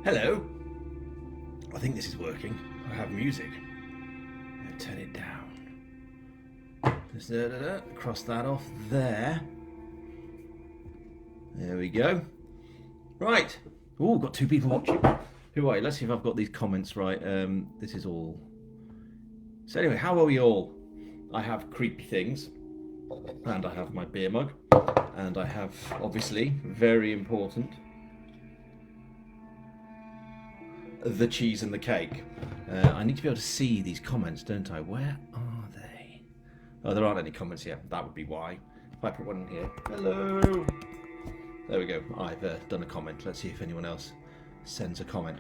Hello. I think this is working. I have music. Turn it down. Just cross that off there. There we go. Right. Oh, got two people watching. Who are you? Let's see if I've got these comments right. This is all. So anyway, how are we all? I have creepy things, and I have my beer mug, and I have, obviously, very important, the cheese and the cake. I need to be able to see these comments, don't I? Where are they? Oh, there aren't any comments yet. That would be why. If I put one in here. Hello. There we go. I've done a comment. Let's see if anyone else sends a comment.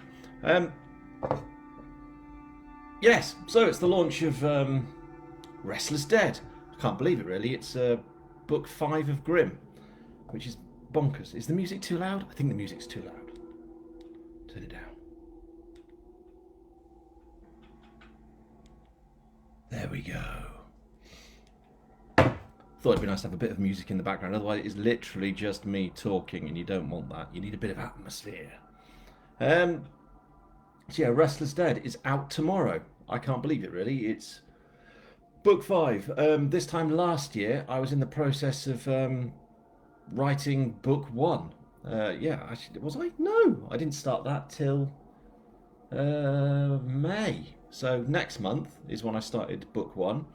Yes, so it's the launch of Restless Dead. I can't believe it, really. It's book 5 of Grimm, which is bonkers. Is the music too loud? I think the music's too loud. Turn it down. There we go. Thought it'd be nice to have a bit of music in the background, otherwise it's literally just me talking, and you don't want that. You need a bit of atmosphere. So yeah, Restless Dead is out tomorrow. I can't believe it, really. It's book 5. This time last year, I was in the process of writing book 1. Yeah, actually, was I? No, I didn't start that till May. So next month is when I started book 1,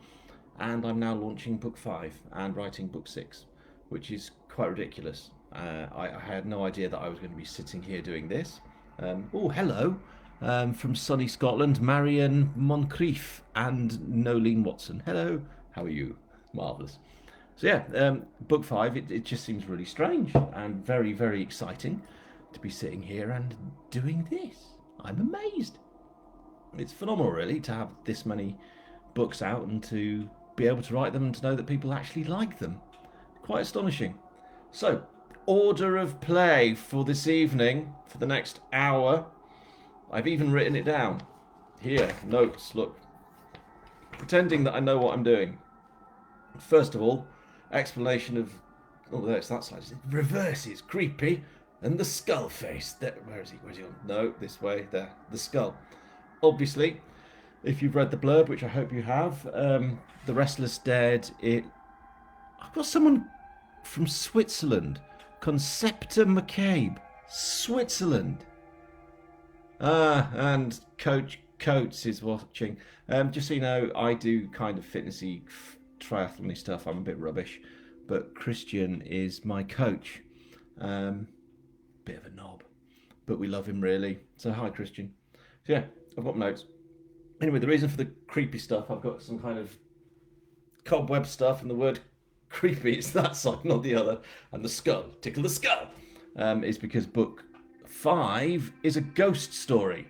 and I'm now launching book 5 and writing book 6, which is quite ridiculous. I had no idea that I was going to be sitting here doing this. Oh, hello. From sunny Scotland, Marion Moncrief and Nolene Watson. Hello, how are you? Marvellous. So yeah, book 5, it just seems really strange and very, very exciting to be sitting here and doing this. I'm amazed. It's phenomenal, really, to have this many books out and to be able to write them and to know that people actually like them. Quite astonishing. So, order of play for this evening, for the next hour. I've even written it down. Here, notes, look. Pretending that I know what I'm doing. First of all, explanation of... Oh, there's that side. Reverses, creepy, and the skull face. There, where is he? Where's he on? No, this way, there. The skull. Obviously, if you've read the blurb, which I hope you have, The Restless Dead, I've got someone from Switzerland. Concepta McCabe. Switzerland. And Coach Coates is watching. Just so you know, I do kind of fitnessy, triathlon-y stuff. I'm a bit rubbish. But Christian is my coach. Bit of a knob. But we love him, really. So hi, Christian. So yeah, I've got notes. Anyway, the reason for the creepy stuff, I've got some kind of cobweb stuff, and the word creepy is that side, not the other. And the skull, tickle the skull, is because book 5 is a ghost story.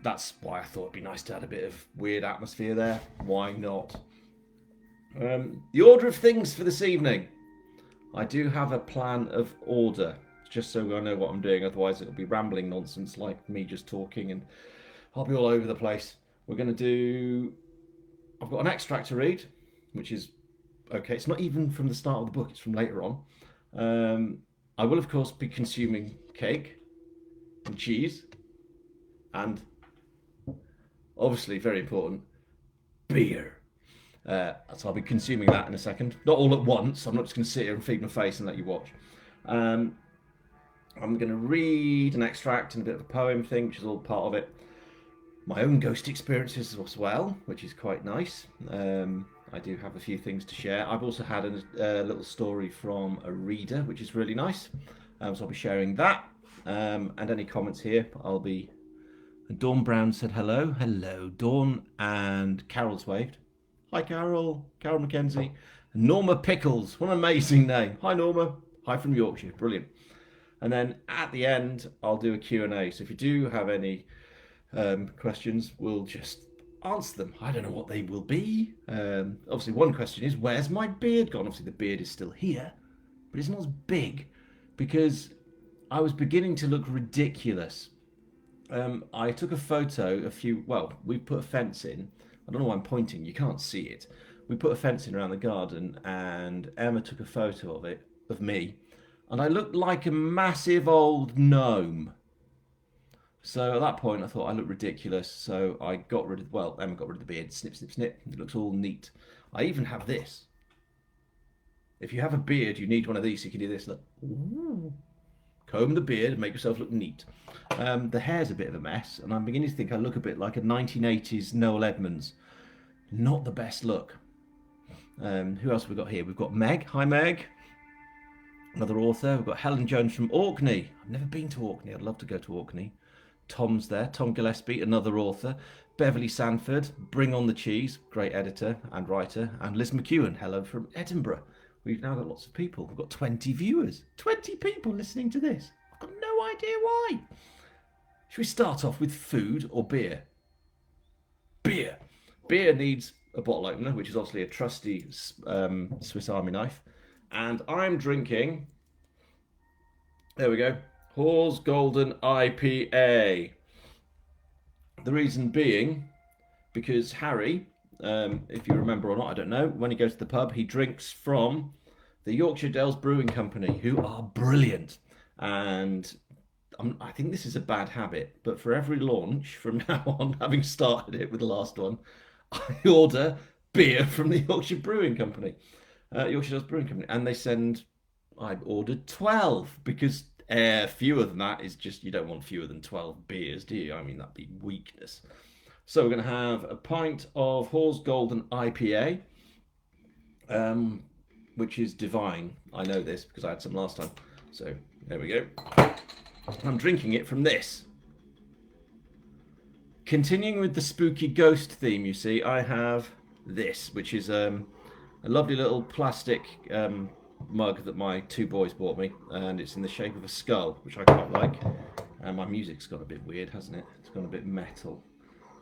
That's why I thought it'd be nice to add a bit of weird atmosphere there. Why not? The order of things for this evening. I do have a plan of order, just so I know what I'm doing. Otherwise, it'll be rambling nonsense like me just talking, and I'll be all over the place. We're going to do... I've got an extract to read, which is okay. It's not even from the start of the book. It's from later on. I will, of course, be consuming cake and cheese and, obviously, very important, beer. So I'll be consuming that in a second. Not all at once. I'm not just going to sit here and feed my face and let you watch. I'm going to read an extract and a bit of a poem thing, which is all part of it. My own ghost experiences as well, which is quite nice. I do have a few things to share. I've also had a little story from a reader, which is really nice. So I'll be sharing that. And any comments here, I'll be... Dawn Brown said hello. Hello, Dawn. And Carol's waved. Hi, Carol. Carol Mackenzie. Norma Pickles. What an amazing name. Hi, Norma. Hi from Yorkshire. Brilliant. And then at the end, I'll do a Q&A. So if you do have any questions, we'll just answer them. I don't know what they will be. Obviously, one question is, where's my beard gone? Obviously, the beard is still here, but it's not as big because I was beginning to look ridiculous. I took a photo we put a fence in. I don't know why I'm pointing. You can't see it. We put a fence in around the garden, and Emma took a photo of me, and I looked like a massive old gnome. So at that point, I thought I looked ridiculous. So I got rid of, well, Emma got rid of the beard. Snip, snip, snip. It looks all neat. I even have this. If you have a beard, you need one of these. So you can do this. Look. Ooh. Comb the beard and make yourself look neat. The hair's a bit of a mess, and I'm beginning to think I look a bit like a 1980s Noel Edmonds. Not the best look. Who else have we got here? We've got Meg. Hi, Meg. Another author. We've got Helen Jones from Orkney. I've never been to Orkney. I'd love to go to Orkney. Tom's there. Tom Gillespie, another author. Beverly Sanford, Bring on the Cheese, great editor and writer. And Liz McEwen, hello from Edinburgh. We've now got lots of people. We've got 20 viewers. 20 people listening to this. I've got no idea why. Should we start off with food or beer? Beer. Beer needs a bottle opener, which is obviously a trusty Swiss Army knife. And I'm drinking, there we go, Hawes Golden IPA. The reason being, because Harry, if you remember or not, I don't know, when he goes to the pub, he drinks from the Yorkshire Dales Brewing Company, who are brilliant. And I think this is a bad habit, but for every launch from now on, having started it with the last one, I order beer from the Yorkshire Brewing Company. Yorkshire Dales Brewing Company, and they send. I ordered 12 because fewer than that is just, you don't want fewer than 12 beers, do you? I mean, that'd be weakness. So we're going to have a pint of Hawes Golden IPA, which is divine. I know this because I had some last time. So there we go. I'm drinking it from this. Continuing with the spooky ghost theme, you see, I have this, which is a lovely little plastic mug that my two boys bought me, and it's in the shape of a skull, which I quite like. And my music's got a bit weird, hasn't it? It's gone a bit metal.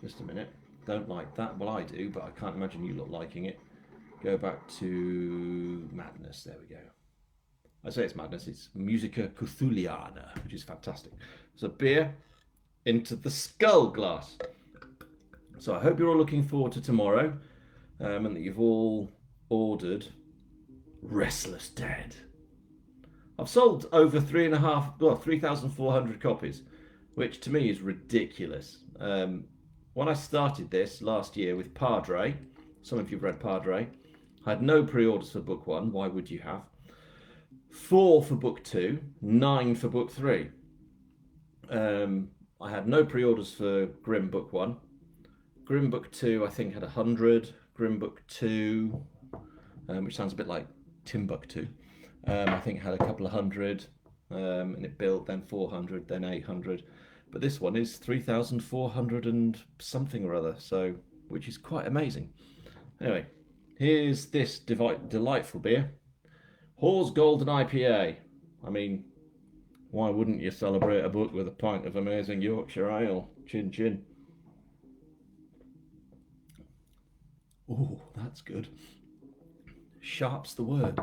Just a minute. Don't like that. Well, I do, but I can't imagine you lot liking it. Go back to Madness. There we go. I say it's Madness. It's Musica Cthulhiana, which is fantastic. So beer into the skull glass. So I hope you're all looking forward to tomorrow, and that you've all ordered Restless Dead. I've sold over 3,400 copies, which to me is ridiculous. When I started this last year with Padre, some of you've read Padre, I had no pre-orders for book 1. Why would you have? 4 for book 2, 9 for book 3. I had no pre-orders for Grimm book 1. Grimm book 2 I think had 100. Grimm book 2, which sounds a bit like Timbuktu, I think had a couple of hundred, and it built, then 400, then 800. But this one is 3,400 and something or other, so which is quite amazing. Anyway, here's this delightful beer. Hawes Golden IPA. I mean, why wouldn't you celebrate a book with a pint of amazing Yorkshire ale? Chin chin. Oh, that's good. Sharp's the word.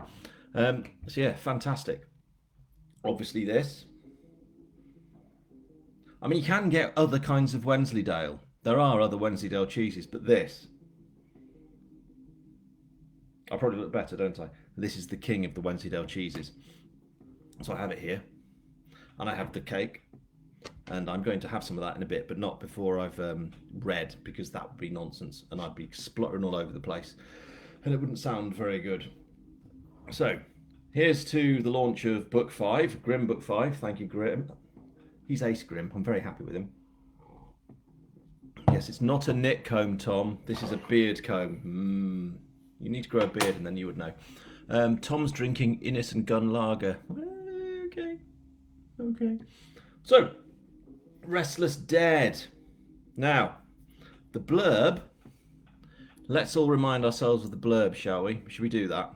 So yeah, fantastic. Obviously this. I mean, you can get other kinds of Wensleydale. There are other Wensleydale cheeses, but this. I probably look better, don't I? This is the king of the Wensleydale cheeses. So I have it here. And I have the cake. And I'm going to have some of that in a bit, but not before I've read, because that would be nonsense. And I'd be spluttering all over the place. And it wouldn't sound very good. So, here's to the launch of Book 5, Grimm Book 5. Thank you, Grimm. He's Ace Grimm. I'm very happy with him. Yes, it's not a knit comb, Tom. This is a beard comb. You need to grow a beard and then you would know. Tom's drinking Innis and Gun Lager. Okay. So, Restless Dead. Now, the blurb. Let's all remind ourselves of the blurb, shall we? Should we do that?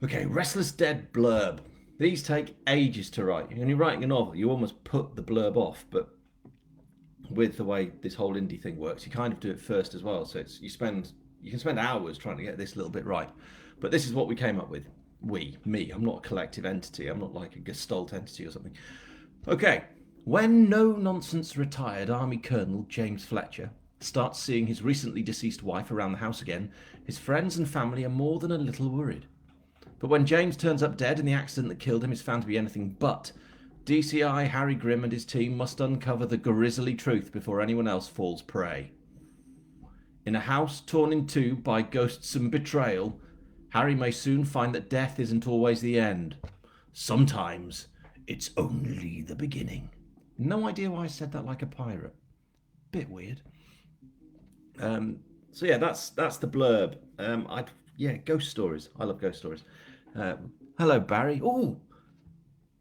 Okay, Restless Dead blurb. These take ages to write. When you're writing a novel, you almost put the blurb off, but with the way this whole indie thing works, you kind of do it first as well. So you can spend hours trying to get this little bit right. But this is what we came up with. Me. I'm not a collective entity. I'm not like a Gestalt entity or something. Okay. When no-nonsense retired Army Colonel James Fletcher starts seeing his recently deceased wife around the house again, his friends and family are more than a little worried. But when James turns up dead and the accident that killed him is found to be anything but, DCI Harry Grimm and his team must uncover the grisly truth before anyone else falls prey. In a house torn in two by ghosts and betrayal, Harry may soon find that death isn't always the end. Sometimes it's only the beginning. No idea why I said that like a pirate. Bit weird. So yeah, that's the blurb. Ghost stories. I love ghost stories. Hello, Barry. Oh,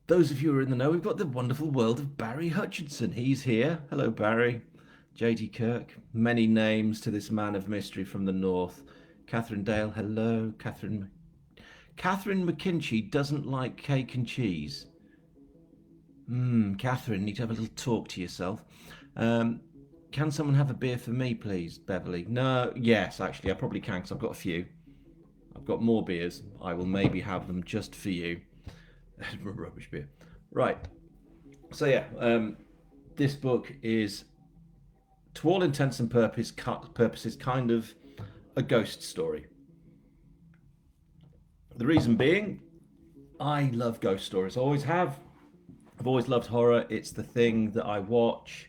those of you who are in the know, we've got the wonderful world of Barry Hutchinson. He's here. Hello, Barry. J.D. Kirk. Many names to this man of mystery from the north. Catherine Dale. Hello, Catherine. Catherine McKinchy doesn't like cake and cheese. Catherine, you need to have a little talk to yourself. Can someone have a beer for me, please, Beverly? No, yes, actually, I probably can because I've got a few. I've got more beers. I will maybe have them just for you. Rubbish beer. Right. So yeah, this book is, to all intents and purposes, kind of a ghost story. The reason being, I love ghost stories. I always have. I've always loved horror. It's the thing that I watch.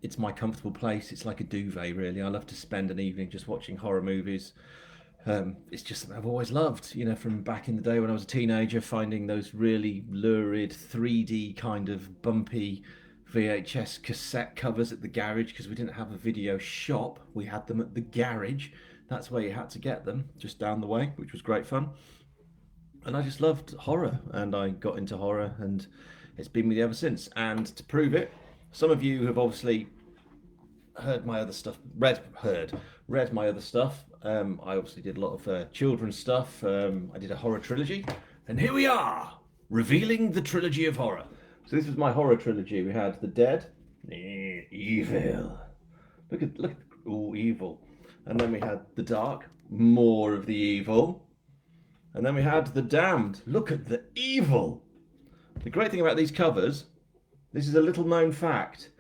It's my comfortable place. It's like a duvet, really. I love to spend an evening just watching horror movies. It's just something I've always loved, from back in the day when I was a teenager, finding those really lurid 3D kind of bumpy VHS cassette covers at the garage, because we didn't have a video shop. We had them at the garage. That's where you had to get them, just down the way, which was great fun. And I just loved horror, and I got into horror, and it's been with me ever since. And to prove it, some of you have obviously heard my other stuff, read my other stuff. I obviously did a lot of children's stuff. I did a horror trilogy, and here we are, revealing the trilogy of horror. So this was my horror trilogy. We had The Dead, evil. Look at all evil. And then we had The Dark, more of the evil. And then we had The Damned. Look at the evil. The great thing about these covers, this is a little known fact,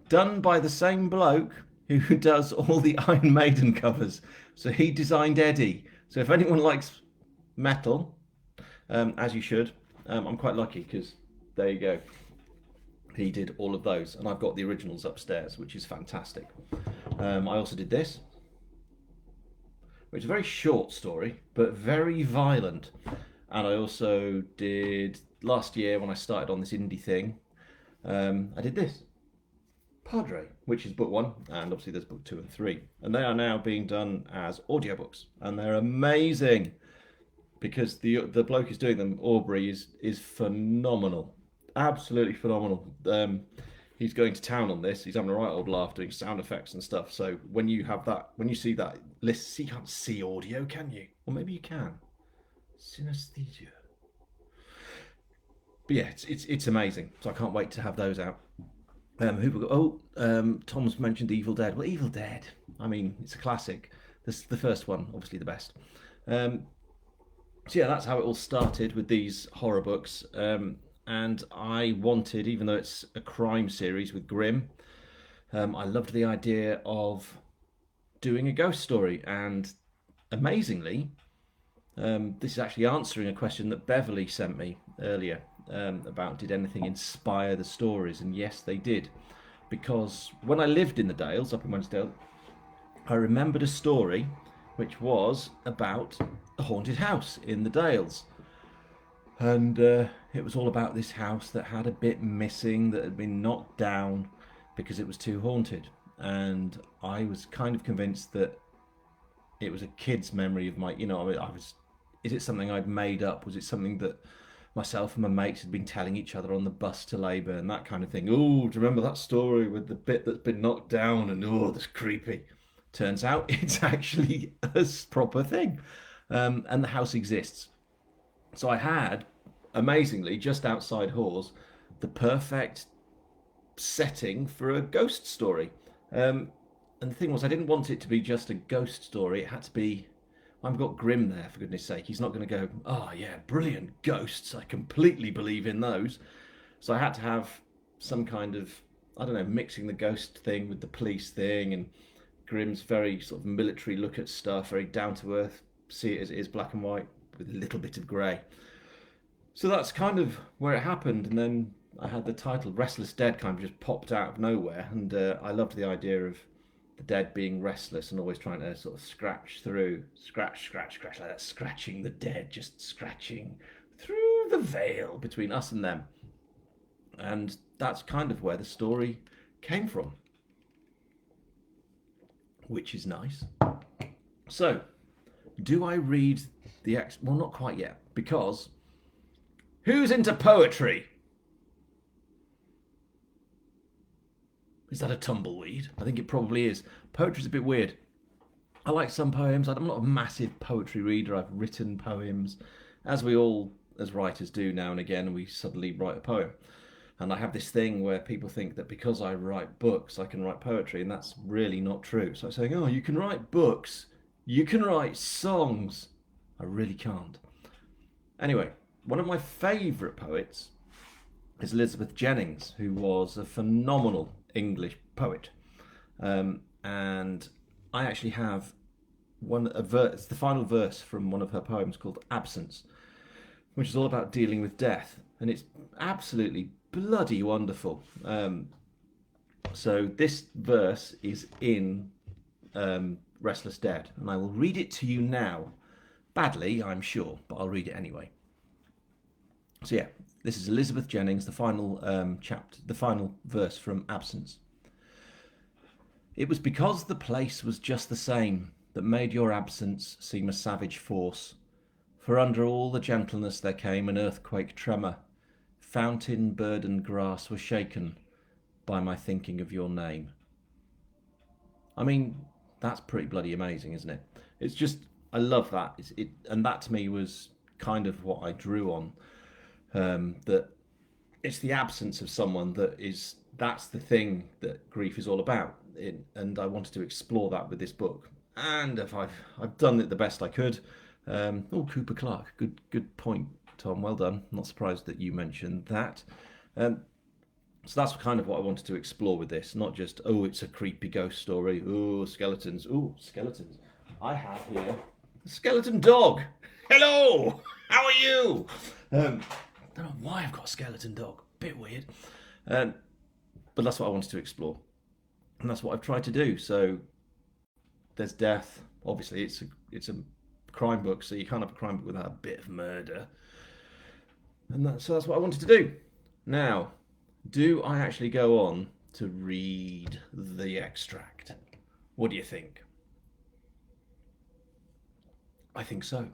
done by the same bloke who does all the Iron Maiden covers. So he designed Eddie. So if anyone likes metal, as you should, I'm quite lucky because there you go. He did all of those, and I've got the originals upstairs, which is fantastic. I also did this, which is a very short story, but very violent. And I also did, last year when I started on this indie thing, I did this, Padre, which is book 1, and obviously there's book 2 and 3. And they are now being done as audiobooks, and they're amazing, because the bloke who's doing them, Aubrey, is phenomenal. Absolutely phenomenal. He's going to town on this. He's having a right old laugh doing sound effects and stuff. So when you see that list, you can't see audio, can you? Or maybe you can. Synesthesia. But yeah, it's amazing. So I can't wait to have those out. Tom's mentioned Evil Dead. Well, Evil Dead, I mean, it's a classic. This the first one, obviously the best. So yeah, that's how it all started with these horror books. And I wanted, even though it's a crime series with Grimm, I loved the idea of doing a ghost story. And amazingly, this is actually answering a question that Beverly sent me earlier, about did anything inspire the stories. And yes, they did. Because when I lived in the Dales, up in Wensdale, I remembered a story which was about a haunted house in the Dales. And it was all about this house that had a bit missing, that had been knocked down because it was too haunted. And I was kind of convinced that it was a kid's memory of my, is it something I'd made up? Was it something that myself and my mates had been telling each other on the bus to Labour and that kind of thing? Oh, do you remember that story with the bit that's been knocked down? And oh, that's creepy. Turns out it's actually a proper thing. And the house exists. So I had, amazingly, just outside Hawes, the perfect setting for a ghost story. And the thing was, I didn't want it to be just a ghost story. It had to be, I've got Grimm there, for goodness sake. He's not going to go, oh yeah, brilliant ghosts. I completely believe in those. So I had to have some kind of, mixing the ghost thing with the police thing, and Grimm's very sort of military look at stuff, very down to earth, see it as it is, black and white, with a little bit of grey. So that's kind of where it happened, and then I had the title Restless Dead kind of just popped out of nowhere, and I loved the idea of the dead being restless and always trying to sort of scratch through, scratch, like that, scratching the dead, just scratching through the veil between us and them. And that's kind of where the story came from, which is nice. So, do I read the ex? Well, not quite yet, because who's into poetry? Is that a tumbleweed? I think it probably is. Poetry's a bit weird. I like some poems. I'm not a massive poetry reader. I've written poems, as we all, as writers, do now and again. We suddenly write a poem. And I have this thing where people think that because I write books, I can write poetry, and that's really not true. So I'm saying, oh, you can write books, you can write songs. I really can't. Anyway, one of my favourite poets is Elizabeth Jennings, who was a phenomenal English poet. And I actually have it's the final verse from one of her poems called Absence, which is all about dealing with death. And it's absolutely bloody wonderful. So this verse is in Restless Dead, and I will read it to you now. Badly, I'm sure, but I'll read it anyway. So yeah, this is Elizabeth Jennings, the final chapter, the final verse from Absence. It was because the place was just the same that made your absence seem a savage force. For under all the gentleness there came an earthquake tremor. Fountain, bird, and grass were shaken by my thinking of your name. I mean, that's pretty bloody amazing, isn't it? It's just, I love that. And that to me was kind of what I drew on. That it's the absence of someone that's the thing that grief is all about. And I wanted to explore that with this book. And if I've done it the best I could. Cooper Clarke, good point, Tom. Well done. Not surprised that you mentioned that. So that's kind of what I wanted to explore with this. Not just, oh, it's a creepy ghost story. Oh, skeletons. Oh, skeletons. I have here a skeleton dog. Hello. How are you? Don't know why I've got a skeleton dog. Bit weird. But that's what I wanted to explore. And that's what I've tried to do. So there's death. Obviously, it's a crime book, so you can't have a crime book without a bit of murder. So that's what I wanted to do. Now, do I actually go on to read the extract? What do you think? I think so.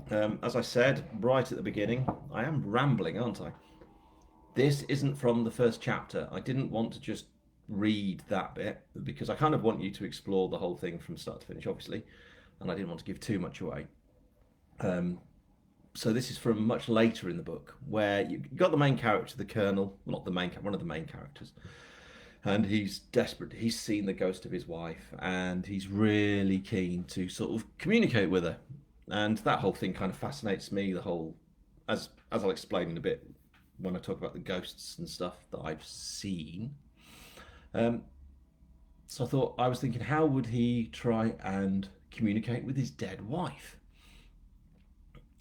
As I said right at the beginning, I am rambling, aren't I? This isn't from the first chapter. I didn't want to just read that bit because I kind of want you to explore the whole thing from start to finish, obviously, and I didn't want to give too much away. So this is from much later in the book, where you got the main character, the Colonel, not the main, one of the main characters, and he's desperate. He's seen the ghost of his wife, and he's really keen to sort of communicate with her, and that whole thing kind of fascinates me. The whole, as I'll explain in a bit when I talk about the ghosts and stuff that I've seen. So I was thinking, how would he try and communicate with his dead wife?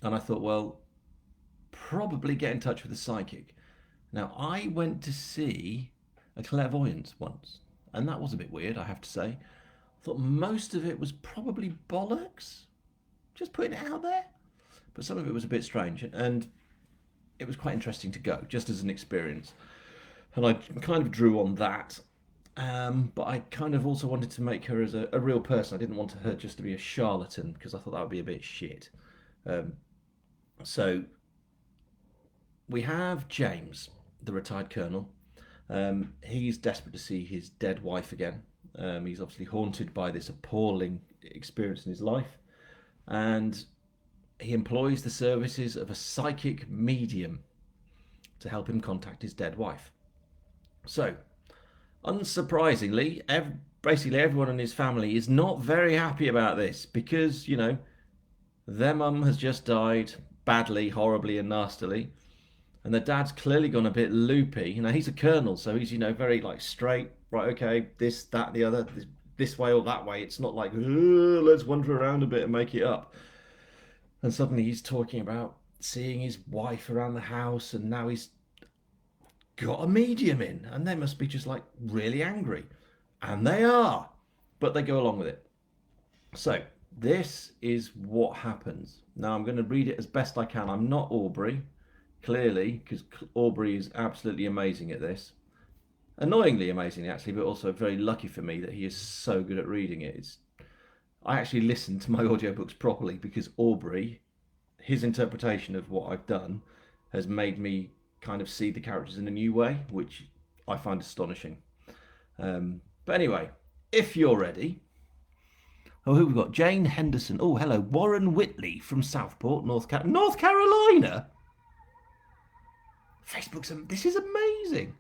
And I thought, well, probably get in touch with a psychic. Now, I went to see a clairvoyant once, and that was a bit weird, I have to say. I thought most of it was probably bollocks, just putting it out there. But some of it was a bit strange, and it was quite interesting to go, just as an experience. And I kind of drew on that. But I kind of also wanted to make her as a real person. I didn't want her just to be a charlatan, because I thought that would be a bit shit. So we have James, the retired colonel. He's desperate to see his dead wife again. He's obviously haunted by this appalling experience in his life, and he employs the services of a psychic medium to help him contact his dead wife. So, unsurprisingly, basically everyone in his family is not very happy about this because, their mum has just died badly, horribly, and nastily, and their dad's clearly gone a bit loopy. He's a colonel, so he's very straight. Right, okay, this, that, the other, this way or that way. It's not like let's wander around a bit and make it up. And suddenly he's talking about seeing his wife around the house, and now he's got a medium in, and they must be just like really angry. And they are, but they go along with it. So, this is what happens. Now, I'm going to read it as best I can. I'm not Aubrey, clearly, because Aubrey is absolutely amazing at this. Annoyingly amazing, actually, but also very lucky for me that he is so good at reading it. I actually listened to my audiobooks properly because Aubrey, his interpretation of what I've done, has made me kind of see the characters in a new way, which I find astonishing. But anyway, if you're ready. Oh, who we got? Jane Henderson. Oh, hello. Warren Whitley from Southport, North Carolina. This is amazing.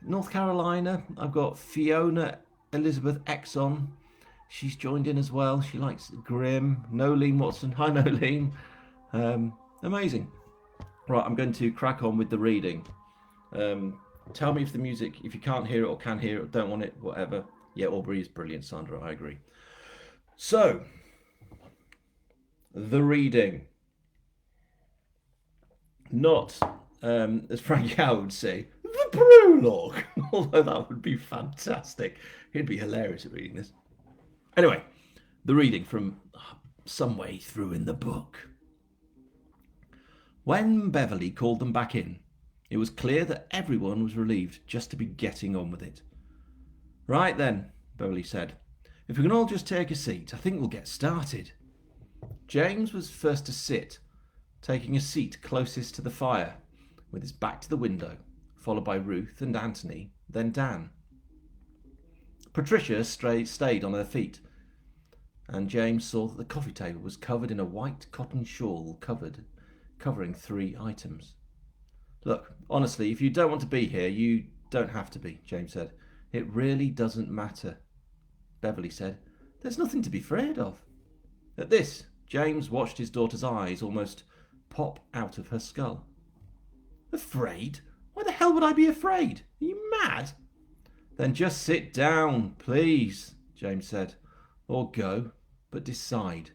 North Carolina. I've got Fiona Elizabeth Exon. She's joined in as well. She likes Grimm. Nolene Watson. Hi, Nolene. Amazing. Right, I'm going to crack on with the reading. Tell me if the music, if you can't hear it or can hear it, don't want it, whatever. Yeah, Aubrey is brilliant, Sandra. I agree. So, the reading. Not, as Frank Howe would say, the prologue. Although that would be fantastic. He'd be hilarious at reading this. Anyway, the reading from some way through in the book. When Beverly called them back in, it was clear that everyone was relieved just to be getting on with it. Right then, Beverly said. If we can all just take a seat, I think we'll get started. James was first to sit, taking a seat closest to the fire, with his back to the window, followed by Ruth and Anthony, then Dan. Patricia stayed on her feet, and James saw that the coffee table was covered in a white cotton shawl covering 3 items. Look, honestly, if you don't want to be here, you don't have to be, James said. It really doesn't matter. Beverly said, There's nothing to be afraid of. At this, James watched his daughter's eyes almost pop out of her skull. Afraid? Why the hell would I be afraid? Are you mad? Then just sit down, please, James said. Or go, but decide.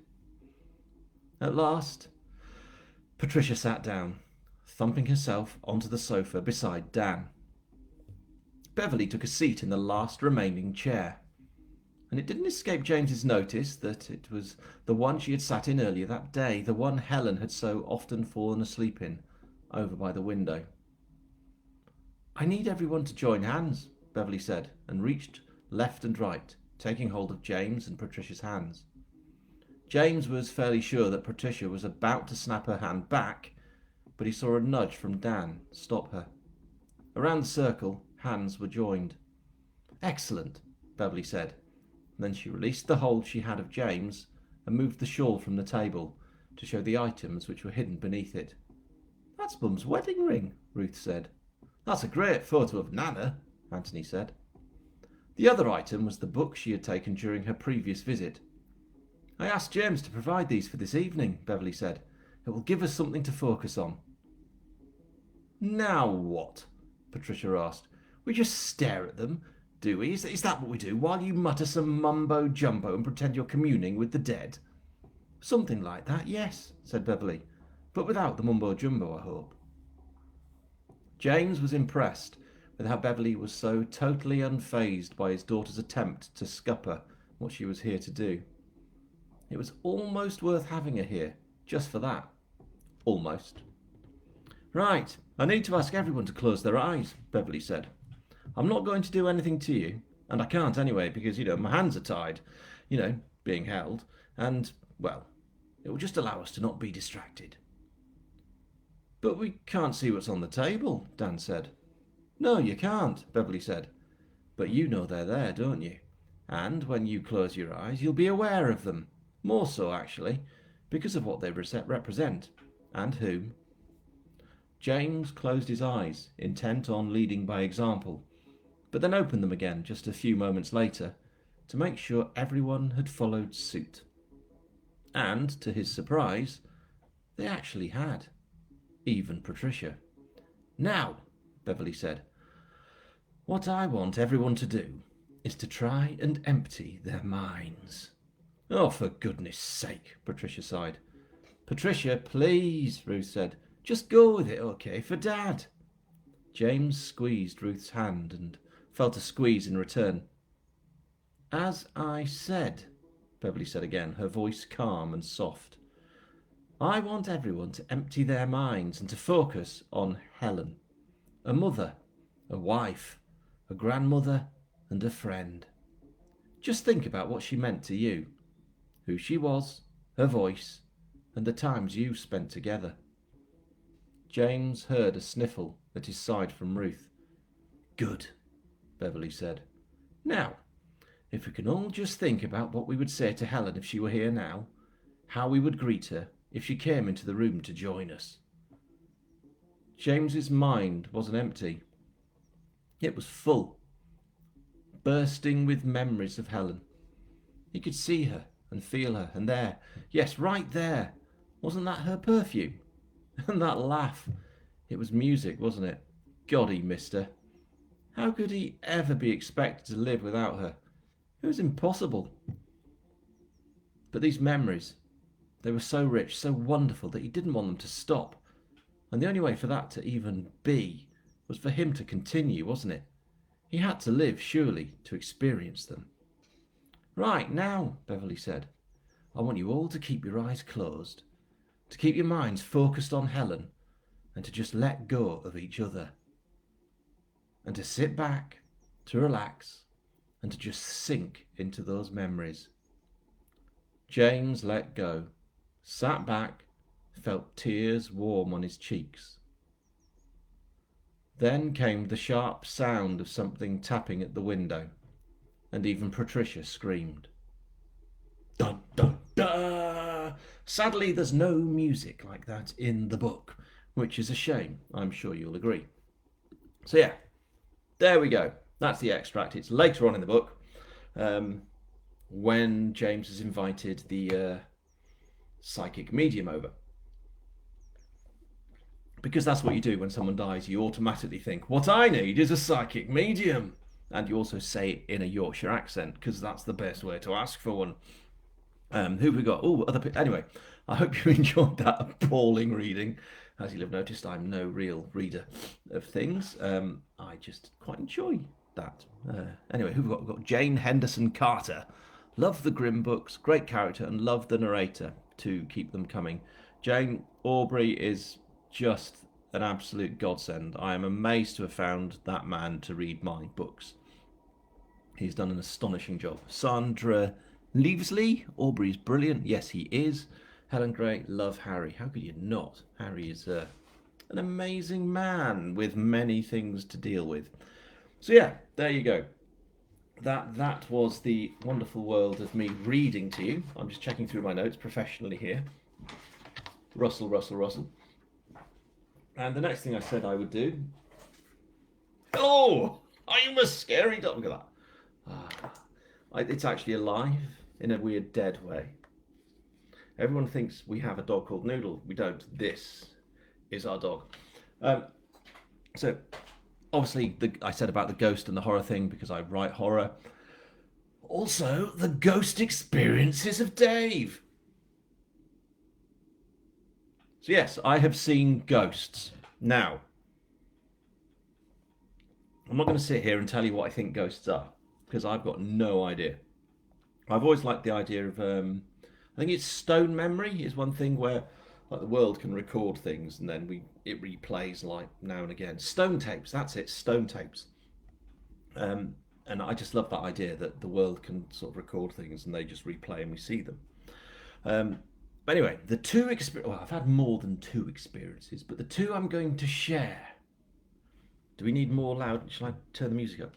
At last, Patricia sat down, thumping herself onto the sofa beside Dan. Beverly took a seat in the last remaining chair, and it didn't escape James's notice that it was the one she had sat in earlier that day, the one Helen had so often fallen asleep in, over by the window. I need everyone to join hands, Beverly said, and reached left and right, taking hold of James and Patricia's hands. James was fairly sure that Patricia was about to snap her hand back, but he saw a nudge from Dan stop her. Around the circle, hands were joined. Excellent, Beverly said. Then she released the hold she had of James and moved the shawl from the table to show the items which were hidden beneath it. That's Mum's wedding ring, Ruth said. That's a great photo of Nana, Anthony said. The other item was the book she had taken during her previous visit. I asked James to provide these for this evening, Beverly said. It will give us something to focus on. Now what? Patricia asked. We just stare at them, do we? Is that what we do, while you mutter some mumbo-jumbo and pretend you're communing with the dead? Something like that, yes, said Beverly, but without the mumbo-jumbo, I hope. James was impressed with how Beverly was so totally unfazed by his daughter's attempt to scupper what she was here to do. It was almost worth having her here, just for that. Almost. Right, I need to ask everyone to close their eyes, Beverly said. I'm not going to do anything to you, and I can't anyway, because, my hands are tied, being held, and, well, it will just allow us to not be distracted. But we can't see what's on the table, Dan said. No, you can't, Beverly said. But you know they're there, don't you? And when you close your eyes, you'll be aware of them. More so, actually, because of what they represent, and whom. James closed his eyes, intent on leading by example, but then opened them again just a few moments later to make sure everyone had followed suit. And, to his surprise, they actually had. Even Patricia. Now, Beverly said, what I want everyone to do is to try and empty their minds. Oh, for goodness sake, Patricia sighed. Patricia, please, Ruth said. Just go with it, okay, for Dad. James squeezed Ruth's hand and felt a squeeze in return. As I said, Beverly said again, her voice calm and soft. I want everyone to empty their minds and to focus on Helen. A mother, a wife, a grandmother, and a friend. Just think about what she meant to you, who she was, her voice, and the times you spent together. James heard a sniffle at his side from Ruth. Good, Beverly said. Now, if we can all just think about what we would say to Helen if she were here now, how we would greet her if she came into the room to join us. James's mind wasn't empty. It was full, bursting with memories of Helen. He could see her and feel her, and there, yes, right there, wasn't that her perfume? And that laugh, it was music, wasn't it? God, he missed her. How could he ever be expected to live without her? It was impossible. But these memories, they were so rich, so wonderful, that he didn't want them to stop. And the only way for that to even be was for him to continue, wasn't it? He had to live, surely, to experience them. Right, now, Beverly said, I want you all to keep your eyes closed, to keep your minds focused on Helen, and to just let go of each other. And to sit back, to relax, and to just sink into those memories. James let go, sat back, felt tears warm on his cheeks. Then came the sharp sound of something tapping at the window, and even Patricia screamed. Dun, dun, dun! Sadly, there's no music like that in the book, which is a shame, I'm sure you'll agree. So yeah, there we go. That's the extract. It's later on in the book, when James has invited the psychic medium over. Because that's what you do when someone dies. You automatically think, what I need is a psychic medium. And you also say it in a Yorkshire accent, because that's the best way to ask for one. Who have we got? Oh, anyway, I hope you enjoyed that appalling reading. As you'll have noticed, I'm no real reader of things. I just quite enjoy that. Anyway, who have we got? We've got Jane Henderson Carter. Love the Grimm books, great character, and love the narrator to keep them coming. Jane Aubrey is just an absolute godsend. I am amazed to have found that man to read my books. He's done an astonishing job. Sandra Leavesley, Aubrey's brilliant. Yes, he is. Helen Gray, love Harry. How could you not? Harry is an amazing man with many things to deal with. So yeah, there you go. That was the wonderful world of me reading to you. I'm just checking through my notes professionally here. Rustle, rustle, rustle. And the next thing I said I would do. Hello! I'm a scary dog. Look at that. It's actually alive in a weird dead way. Everyone thinks we have a dog called Noodle. We don't. This is our dog. So, obviously, I said about the ghost and the horror thing because I write horror. Also, the ghost experiences of Dave. So yes, I have seen ghosts. Now, I'm not going to sit here and tell you what I think ghosts are, because I've got no idea. I've always liked the idea of, I think it's stone memory is one thing where like the world can record things and then it replays like now and again. Stone tapes, that's it, stone tapes. And I just love that idea that the world can sort of record things and they just replay and we see them. But anyway, the two well, I've had more than two experiences, but the two I'm going to share. Do we need more loud? Shall I turn the music up?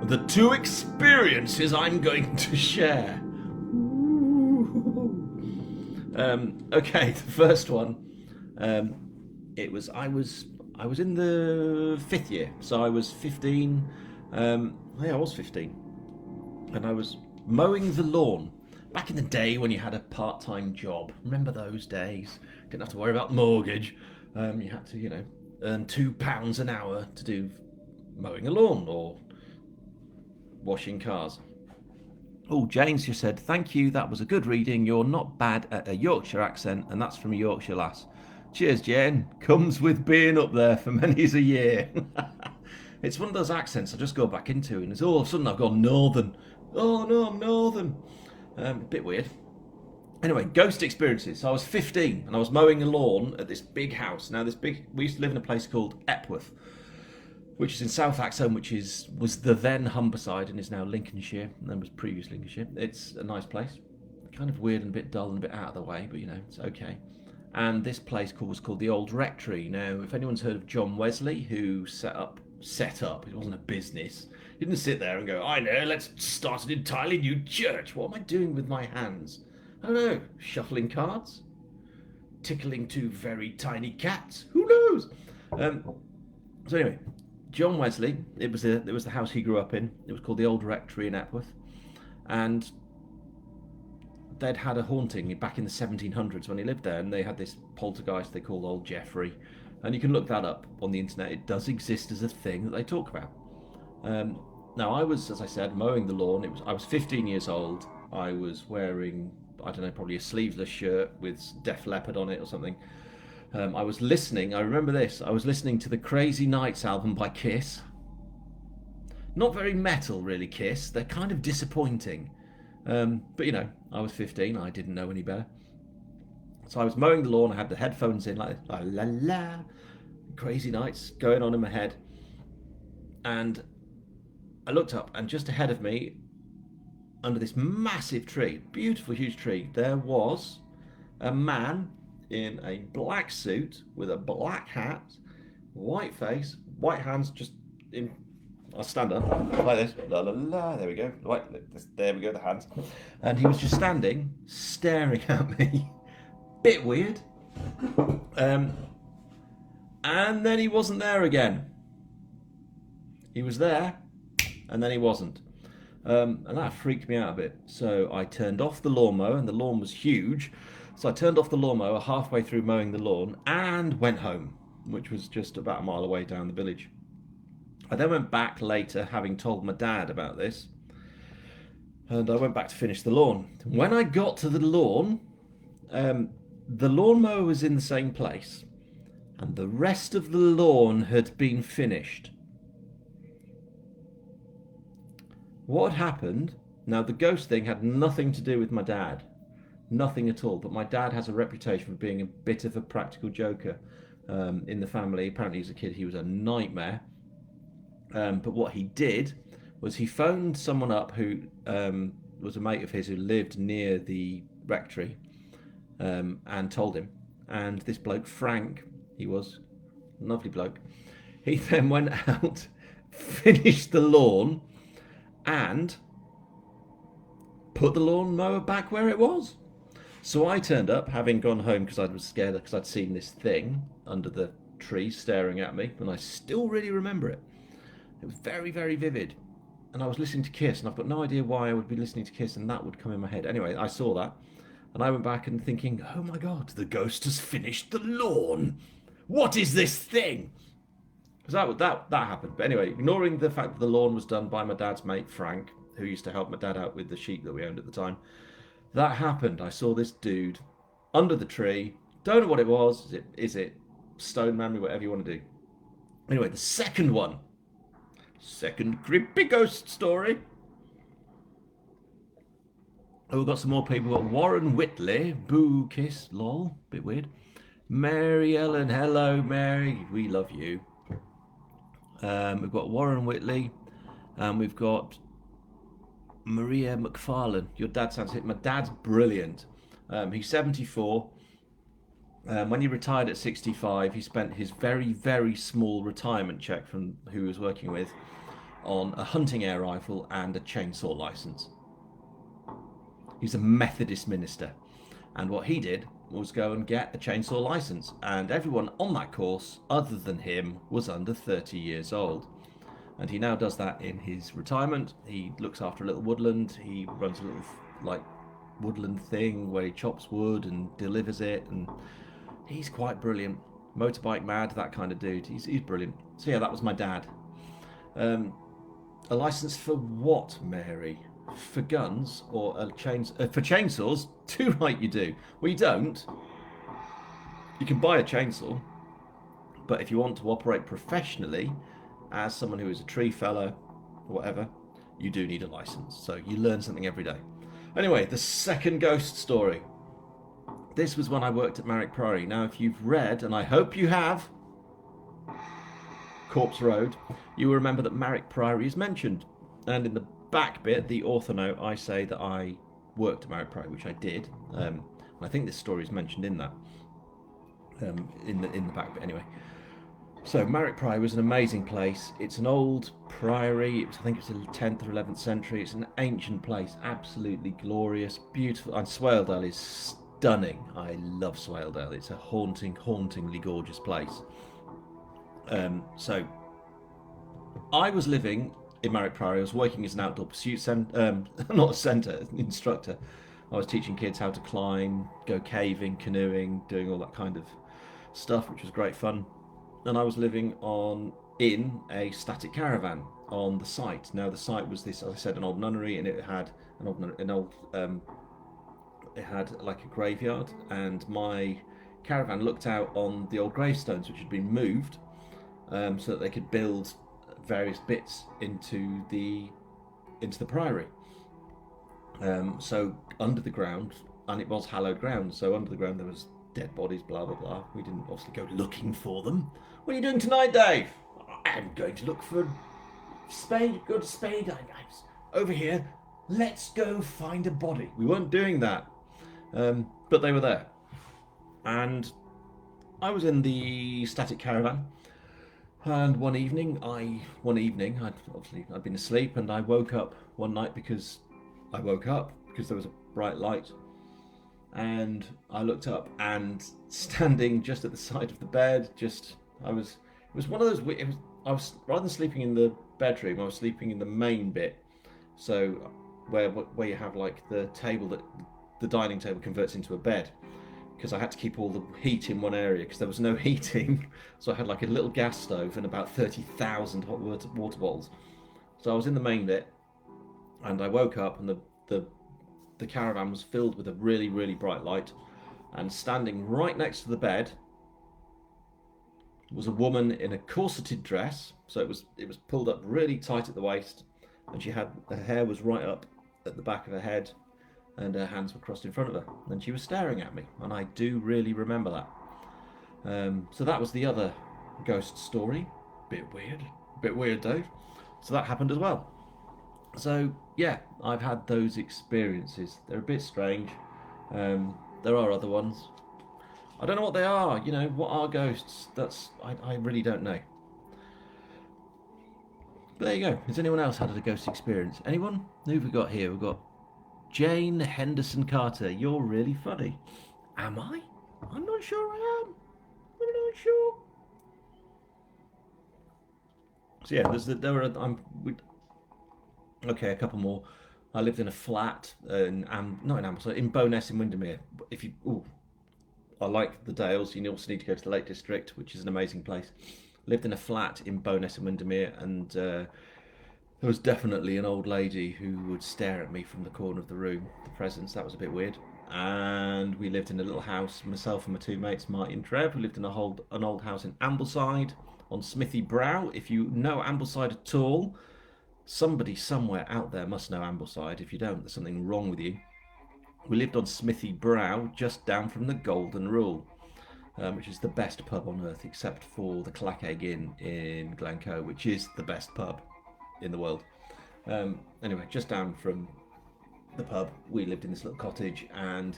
The two experiences I'm going to share. Okay, the first one. I was in the 5th year, so I was 15. Yeah, I was 15, and I was mowing the lawn. Back in the day when you had a part-time job. Remember those days? Didn't have to worry about mortgage. You had to, earn £2 an hour to do mowing a lawn or washing cars. Oh, James just said, thank you, that was a good reading. You're not bad at a Yorkshire accent, and that's from a Yorkshire lass. Cheers, Jane. Comes with being up there for many's a year. It's one of those accents I just go back into, and it's all of a sudden I've gone northern. Oh no, I'm northern. A bit weird. Anyway, ghost experiences. So I was 15 and I was mowing a lawn at this big house. Now, we used to live in a place called Epworth, which is in South Axholme, which was the then Humberside and is now Lincolnshire, and then was previous Lincolnshire. It's a nice place, kind of weird and a bit dull and a bit out of the way, but it's okay. And this place was called the Old Rectory. Now, if anyone's heard of John Wesley, who set up, it wasn't a business. He didn't sit there and go, I know, let's start an entirely new church. What am I doing with my hands? I don't know, shuffling cards? Tickling two very tiny cats? Who knows? So anyway, John Wesley, it was the house he grew up in. It was called the Old Rectory in Epworth. And they'd had a haunting back in the 1700s when he lived there, and they had this poltergeist they called Old Jeffrey. And you can look that up on the internet. It does exist as a thing that they talk about. Now, I was, as I said, mowing the lawn. I was 15 years old. I was wearing, I don't know, probably a sleeveless shirt with Def Leppard on it or something. I was listening, I remember this, I was listening to the Crazy Nights album by Kiss. Not very metal, really, Kiss. They're kind of disappointing. But, I was 15, I didn't know any better. So I was mowing the lawn, I had the headphones in like this, la la la, Crazy Nights going on in my head. And I looked up, and just ahead of me, under this massive tree, beautiful huge tree, there was a man in a black suit with a black hat, white face, white hands, just in. I'll stand up like this, la la la. There we go. Right, there we go. The hands, and he was just standing, staring at me. Bit weird. And then he wasn't there again. He was there, and then he wasn't. And that freaked me out a bit. So I turned off the lawnmower, and the lawn was huge. So I turned off the lawnmower halfway through mowing the lawn and went home, which was just about a mile away down the village. I then went back later, having told my dad about this, and I went back to finish the lawn. When I got to the lawnmower was in the same place, and the rest of the lawn had been finished. What had happened? Now, the ghost thing had nothing to do with my dad. Nothing at all. But my dad has a reputation for being a bit of a practical joker in the family. Apparently, as a kid, he was a nightmare. But what he did was he phoned someone up who was a mate of his who lived near the rectory and told him. And this bloke, Frank, he was a lovely bloke. He then went out, finished the lawn, and put the lawnmower back where it was. So I turned up, having gone home because I was scared because I'd seen this thing under the tree staring at me, and I still really remember it. It was very, very vivid. And I was listening to Kiss, and I've got no idea why I would be listening to Kiss and that would come in my head. Anyway, I saw that, and I went back and thinking, oh my God, the ghost has finished the lawn. What is this thing? Because that happened. But anyway, ignoring the fact that the lawn was done by my dad's mate, Frank, who used to help my dad out with the sheep that we owned at the time, that happened. I saw this dude under the tree. Don't know what it was. Is it stone memory, whatever you want to do. Anyway, the second one. Second creepy ghost story. Oh, we've got some more people. We've got Warren Whitley. Boo, kiss, lol. Bit weird. Mary Ellen. Hello, Mary. We love you. We've got Warren Whitley. And we've got Maria McFarlane. Your dad sounds hit. My dad's brilliant. He's 74. When he retired at 65, he spent his very, very small retirement check from who he was working with on a hunting air rifle and a chainsaw license. He's a Methodist minister. And what he did was go and get a chainsaw license. And everyone on that course, other than him, was under 30 years old. And he now does that in his retirement. He looks after a little woodland. He runs a little, woodland thing where he chops wood and delivers it. And he's quite brilliant. Motorbike mad, that kind of dude. He's brilliant. So yeah, that was my dad. A license for what, Mary? for guns or for chainsaws, too right you do. Well, you don't. You can buy a chainsaw, but if you want to operate professionally as someone who is a tree feller or whatever, you do need a license. So you learn something every day. Anyway, the second ghost story. This was when I worked at Marrick Priory. Now, if you've read, and I hope you have, Corpse Road, you will remember that Marrick Priory is mentioned. And in the back bit, the author note, I say that I worked at Marrick Priory, which I did. And I think this story is mentioned in that, in the back bit anyway. So Marrick Priory was an amazing place. It's an old priory. I think it's the 10th or 11th century. It's an ancient place, absolutely glorious, beautiful. And Swaledale is stunning. I love Swaledale. It's a hauntingly gorgeous place. So I was living in Marrick Priory. I was working as an outdoor pursuit instructor. I was teaching kids how to climb, go caving, canoeing, doing all that kind of stuff, which was great fun. And I was living in a static caravan on the site. Now the site was this, as I said, an old nunnery, and it had it had like a graveyard, and my caravan looked out on the old gravestones which had been moved, so that they could build various bits into the priory. So under the ground, and it was hallowed ground, so under the ground there was dead bodies, blah blah blah. We didn't obviously go looking for them. What are you doing tonight, Dave? I'm going to look for spade. Good spade. I'm over here. Let's go find a body. We weren't doing that, but they were there, and I was in the static caravan. And one evening, I'd been asleep, and I woke up one night because there was a bright light. And I looked up, and standing just at the side of the bed, it was one of those. I was, rather than sleeping in the bedroom, I was sleeping in the main bit. So where you have like the table that the dining table converts into a bed, because I had to keep all the heat in one area because there was no heating. So I had like a little gas stove and about 30,000 hot water bottles. So I was in the main bit, and I woke up, and the caravan was filled with a really, really bright light, and standing right next to the bed was a woman in a corseted dress. So it was pulled up really tight at the waist, and her hair was right up at the back of her head, and her hands were crossed in front of her, and she was staring at me, and I do really remember that. So that was the other ghost story. Bit weird, Dave. So that happened as well. So yeah, I've had those experiences. They're a bit strange. There are other ones. I don't know what they are. What are ghosts? I really don't know. But there you go. Has anyone else had a ghost experience? Anyone? Who have we got here? We've got Jane Henderson Carter. You're really funny. Am I? I'm not sure I am. I'm not sure. So yeah, okay, a couple more. I lived in a flat not in Ambleside, in Bowness in Windermere. I like the Dales. You also need to go to the Lake District, which is an amazing place. Lived in a flat in Bowness in Windermere, and there was definitely an old lady who would stare at me from the corner of the room. The presence, that was a bit weird. And we lived in a little house, myself and my two mates, Marty and Trev. We lived in an old house in Ambleside on Smithy Brow. If you know Ambleside at all, somebody somewhere out there must know Ambleside. If you don't, there's something wrong with you. We lived on Smithy Brow, just down from the Golden Rule, which is the best pub on earth, except for the Clack Egg Inn in Glencoe, which is the best pub in the world. Anyway, just down from the pub, we lived in this little cottage, and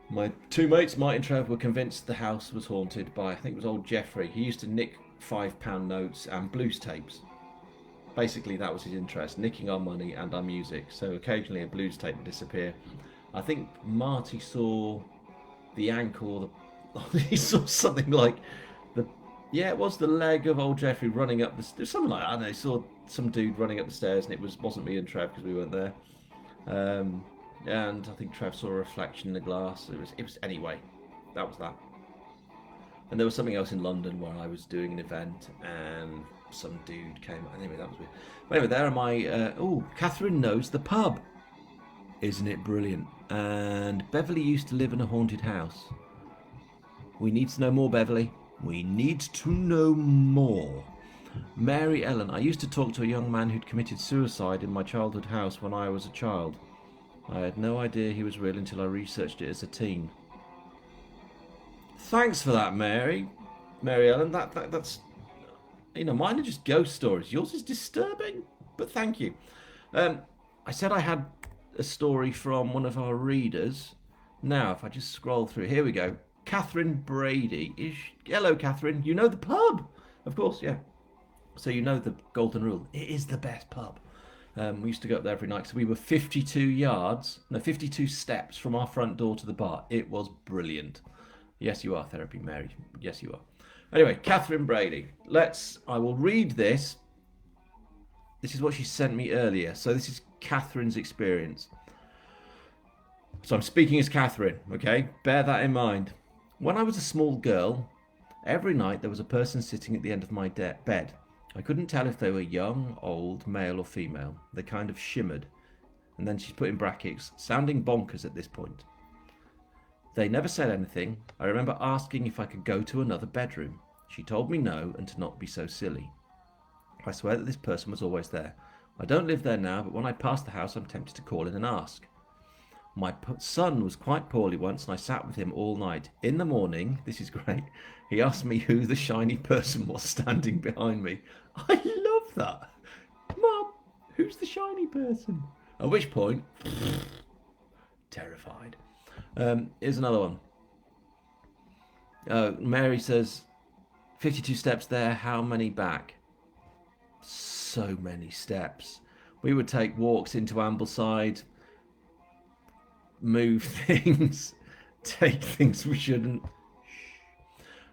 my two mates, Mike and Trev, were convinced the house was haunted by, I think it was old Jeffrey. He used to nick £5 notes and blues tapes. Basically, that was his interest, nicking our money and our music. So occasionally a blues tape would disappear. I think Marty saw the ankle, he saw something like it was the leg of old Jeffrey running up the stairs, something like that. I don't know, he saw some dude running up the stairs, and it wasn't me and Trev because we weren't there. And I think Trev saw a reflection in the glass. It was anyway, that was that. And there was something else in London where I was doing an event, and some dude came. Anyway, that was weird. But anyway, there are my. Catherine knows the pub. Isn't it brilliant? And Beverly used to live in a haunted house. We need to know more, Beverly. We need to know more. Mary Ellen, I used to talk to a young man who'd committed suicide in my childhood house when I was a child. I had no idea he was real until I researched it as a teen. Thanks for that, Mary Ellen. That's mine are just ghost stories. Yours is disturbing, but thank you. I said I had a story from one of our readers. Now, if I just scroll through, here we go. Catherine Brady. Hello, Catherine. You know the pub, of course, yeah. So you know the golden rule. It is the best pub. We used to go up there every night. So we were 52 steps from our front door to the bar. It was brilliant. Yes, you are, Therapy Mary. Yes, you are. Anyway, Catherine Brady. I will read this. This is what she sent me earlier. So this is Catherine's experience. So I'm speaking as Catherine, okay? Bear that in mind. When I was a small girl, every night there was a person sitting at the end of my bed. I couldn't tell if they were young, old, male or female. They kind of shimmered. And then she's put in brackets, sounding bonkers at this point. They never said anything. I remember asking if I could go to another bedroom. She told me no and to not be so silly. I swear that this person was always there. I don't live there now, but when I pass the house, I'm tempted to call in and ask. My son was quite poorly once, and I sat with him all night. In the morning, this is great, he asked me who the shiny person was standing behind me. I love that. Mum, who's the shiny person? At which point, terrified. Here's another one. Mary says, 52 steps there, how many back? So many steps. We would take walks into Ambleside, move things, take things we shouldn't.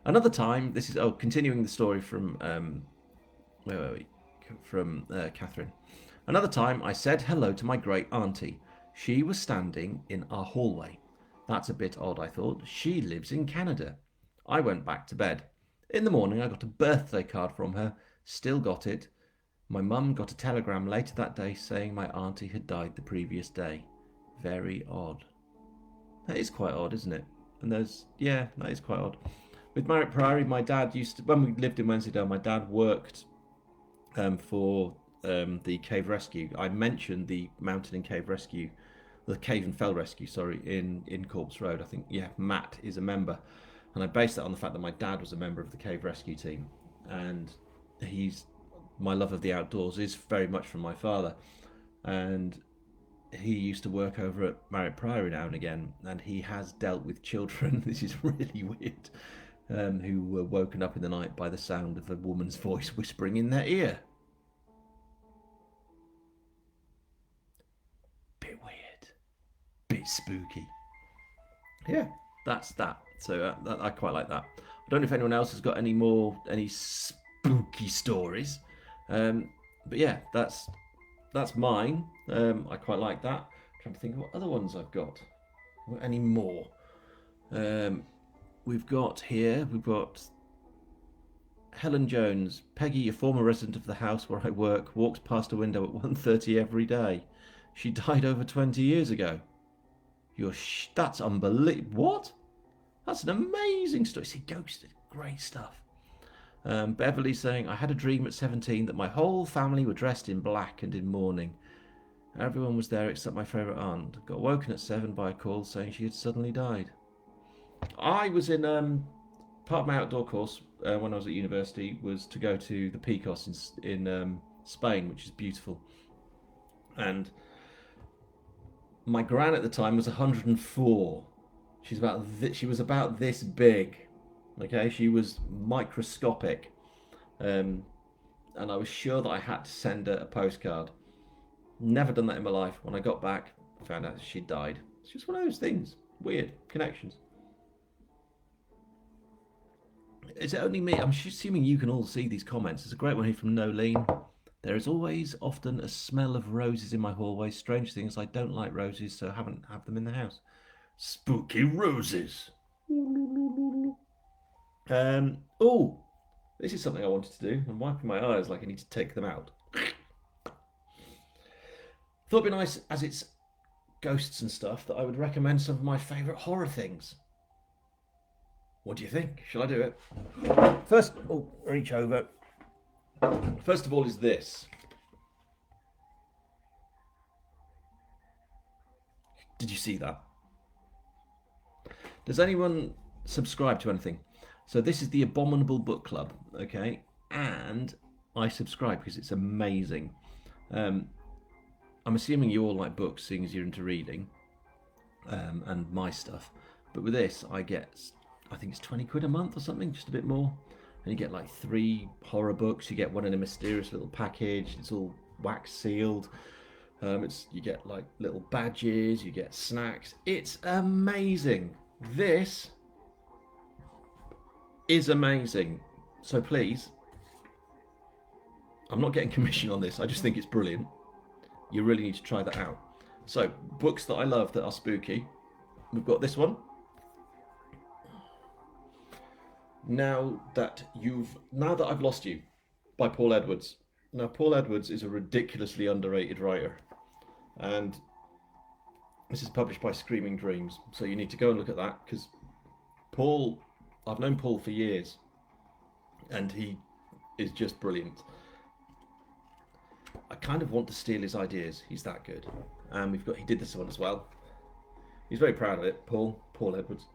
Another time, this is continuing the story from Catherine. Another time, I said hello to my great auntie. She was standing in our hallway. That's a bit odd, I thought. She lives in Canada. I went back to bed. In the morning, I got a birthday card from her. Still got it. My mum got a telegram later that day saying my auntie had died the previous day. Very odd. That is quite odd, isn't it? And that is quite odd. With Marriott Priory, my dad when we lived in Wensleydale, my dad worked for the cave rescue. I mentioned the mountain and cave rescue, the cave and fell rescue, sorry, in Corpse Road. I think, Matt is a member. And I based that on the fact that my dad was a member of the cave rescue team. And my love of the outdoors is very much from my father. And he used to work over at Marriott Priory now and again, and he has dealt with children, this is really weird, who were woken up in the night by the sound of a woman's voice whispering in their ear. Bit weird. Bit spooky. Yeah, that's that. So I quite like that. I don't know if anyone else has got any spooky stories. But yeah, that's mine. I quite like that. I'm trying to think of what other ones I've got. Any more? We've got Helen Jones. Peggy, a former resident of the house where I work, walks past a window at 1:30 every day. She died over 20 years ago. That's unbelievable. What? That's an amazing story. See, ghosted. Great stuff. Beverly saying, I had a dream at 17 that my whole family were dressed in black and in mourning. Everyone was there except my favourite aunt. Got woken at 7 by a call saying she had suddenly died. I was in part of my outdoor course when I was at university was to go to the Picos in Spain, which is beautiful. And my gran at the time was 104. She was about this big. Okay, she was microscopic, and I was sure that I had to send her a postcard. Never done that in my life. When I got back, I found out she died. It's just one of those things. Weird connections. Is it only me? I'm assuming you can all see these comments. There's a great one here from Nolene. There is always often a smell of roses in my hallway. Strange things, I don't like roses, so I haven't had them in the house. Spooky roses. This is something I wanted to do. I'm wiping my eyes like I need to take them out. Thought it'd be nice, as it's ghosts and stuff, that I would recommend some of my favourite horror things. What do you think? Shall I do it? First, oh, reach over. First of all is this. Did you see that? Does anyone subscribe to anything? So this is the Abominable Book Club, okay? And I subscribe because it's amazing. I'm assuming you all like books, seeing as you're into reading, and my stuff. But with this, I get, I think it's 20 quid a month or something, just a bit more. And you get like 3 horror books. You get one in a mysterious little package. It's all wax sealed. You get like little badges. You get snacks. It's amazing. This is amazing. So please, I'm not getting commission on this. I just think it's brilliant. You really need to try that out. So, books that I love that are spooky. We've got this one. Now That I've Lost You, by Paul Edwards. Now, Paul Edwards is a ridiculously underrated writer, and this is published by Screaming Dreams. So you need to go and look at that, because I've known Paul for years, and he is just brilliant. I kind of want to steal his ideas. He's that good. And he did this one as well. He's very proud of it. Paul Edwards,